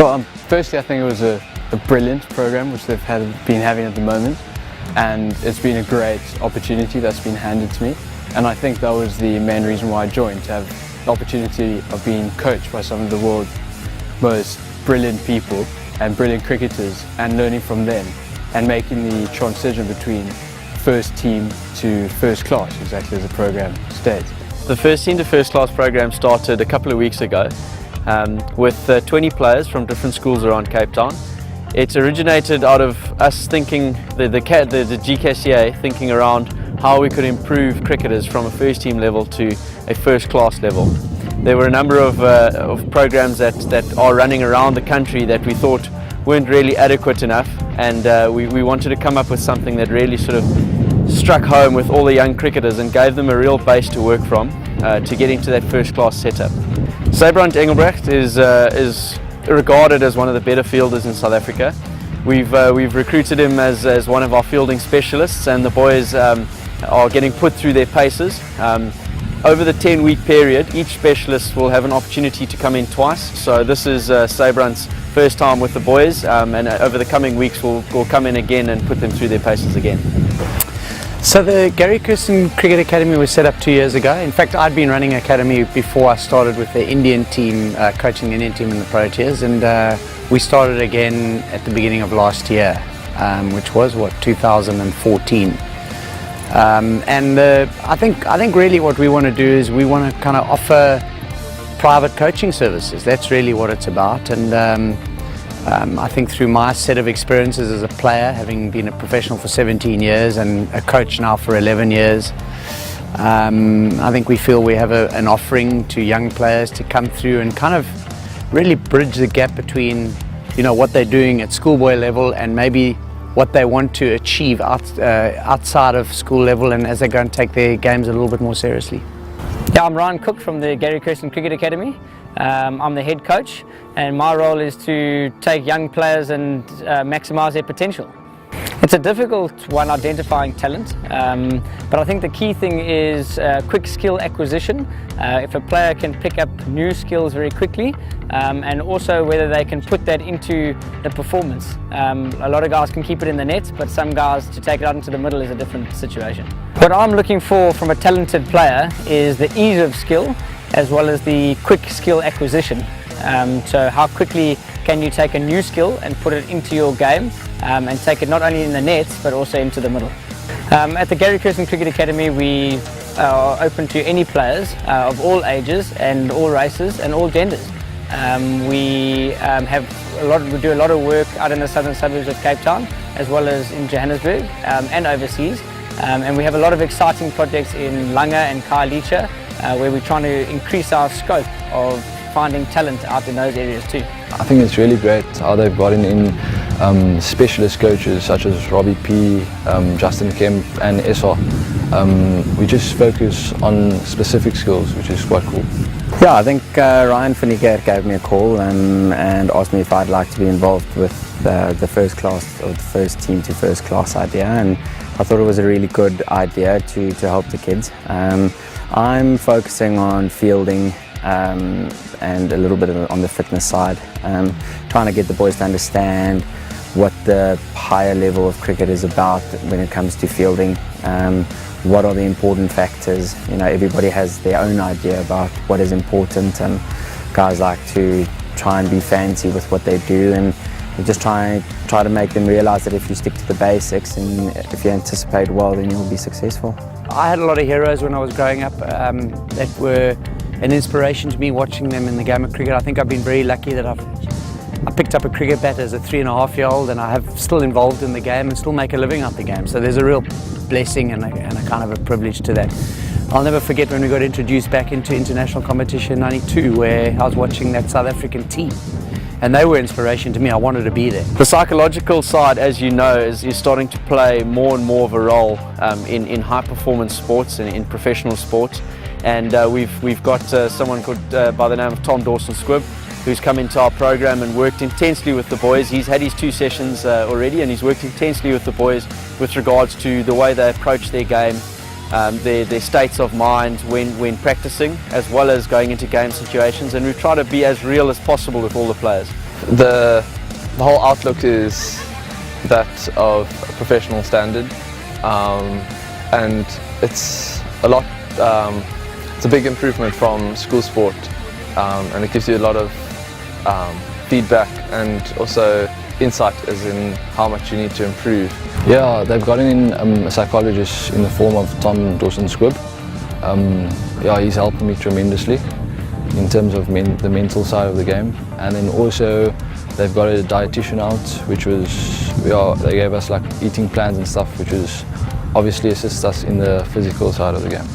Well, firstly, I think it was a brilliant program which they've been having at the moment, and it's been a great opportunity that's been handed to me, and I think that was the main reason why I joined, to have the opportunity of being coached by some of the world's most brilliant people and brilliant cricketers, and learning from them and making the transition between first team to first class, exactly as the program states. The first team to first class program started a couple of weeks ago with 20 players from different schools around Cape Town. It originated out of us thinking, the GKCA thinking around how we could improve cricketers from a first team level to a first class level. There were a number of programs that are running around the country that we thought weren't really adequate enough, and we wanted to come up with something that really sort of struck home with all the young cricketers and gave them a real base to work from to get into that first class setup. Sabrant Engelbrecht is regarded as one of the better fielders in South Africa. We've recruited him as one of our fielding specialists, and the boys are getting put through their paces. Over the 10-week period, each specialist will have an opportunity to come in twice. So this is Sabrant's first time with the boys, and over the coming weeks we'll come in again and put them through their paces again. So the Kirsten Cricket Academy was set up 2 years ago. In fact, I'd been running academy before I started with the Indian team, coaching the Indian team in the Proteas, and we started again at the beginning of last year, which was 2014. I think really what we want to do is we want to kind of offer private coaching services. That's really what it's about, and I think through my set of experiences as a player, having been a professional for 17 years and a coach now for 11 years, I think we feel we have an offering to young players to come through and kind of really bridge the gap between, what they're doing at schoolboy level and maybe what they want to achieve outside of school level, and as they go and take their games a little bit more seriously. Yeah, I'm Ryan Cook from the Kirsten Cricket Academy. I'm the head coach, and my role is to take young players and maximise their potential. It's a difficult one identifying talent, but I think the key thing is quick skill acquisition. If a player can pick up new skills very quickly, and also whether they can put that into the performance. A lot of guys can keep it in the net, but some guys, to take it out into the middle is a different situation. What I'm looking for from a talented player is the ease of skill as well as the quick skill acquisition. So how quickly can you take a new skill and put it into your game, and take it not only in the nets but also into the middle. At the Kirsten Cricket Academy we are open to any players of all ages and all races and all genders. We do a lot of work out in the southern suburbs of Cape Town as well as in Johannesburg and overseas, and we have a lot of exciting projects in Langa and Khayelitsha where we're trying to increase our scope of finding talent out in those areas too. I think it's really great how they've gotten in specialist coaches such as Robbie P, Justin Kemp and Esa. We just focus on specific skills, which is quite cool. Yeah, I think Ryan Finneker gave me a call and asked me if I'd like to be involved with the first class, or the first team to first class idea, and I thought it was a really good idea to help the kids. I'm focusing on fielding and a little bit on the fitness side, trying to get the boys to understand what the higher level of cricket is about when it comes to fielding. What are the important factors? Everybody has their own idea about what is important, and guys like to try and be fancy with what they do, and we just try to make them realize that if you stick to the basics and if you anticipate well, then you'll be successful. I had a lot of heroes when I was growing up that were an inspiration to me, watching them in the game of cricket. I think I've been very lucky that I picked up a cricket bat as a 3.5-year-old, and I have still involved in the game and still make a living out the game. So there's a real blessing and a kind of a privilege to that. I'll never forget when we got introduced back into international competition in '92, where I was watching that South African team, and they were inspiration to me. I wanted to be there. The psychological side, as you know, is starting to play more and more of a role in high performance sports and in professional sports. And we've got someone called by the name of Tom Dawson-Squibb, who's come into our program and worked intensely with the boys. He's had his 2 sessions already, and he's worked intensely with the boys with regards to the way they approach their game, their states of mind when practicing, as well as going into game situations, and we try to be as real as possible with all the players. The whole outlook is that of a professional standard, and it's a lot. It's a big improvement from school sport, and it gives you a lot of feedback and also insight as in how much you need to improve. Yeah, they've gotten in a psychologist in the form of Tom Dawson-Squibb. Yeah, he's helped me tremendously in terms of the mental side of the game, and then also they've got a dietitian out, which was, they gave us like eating plans and stuff, which was obviously assists us in the physical side of the game.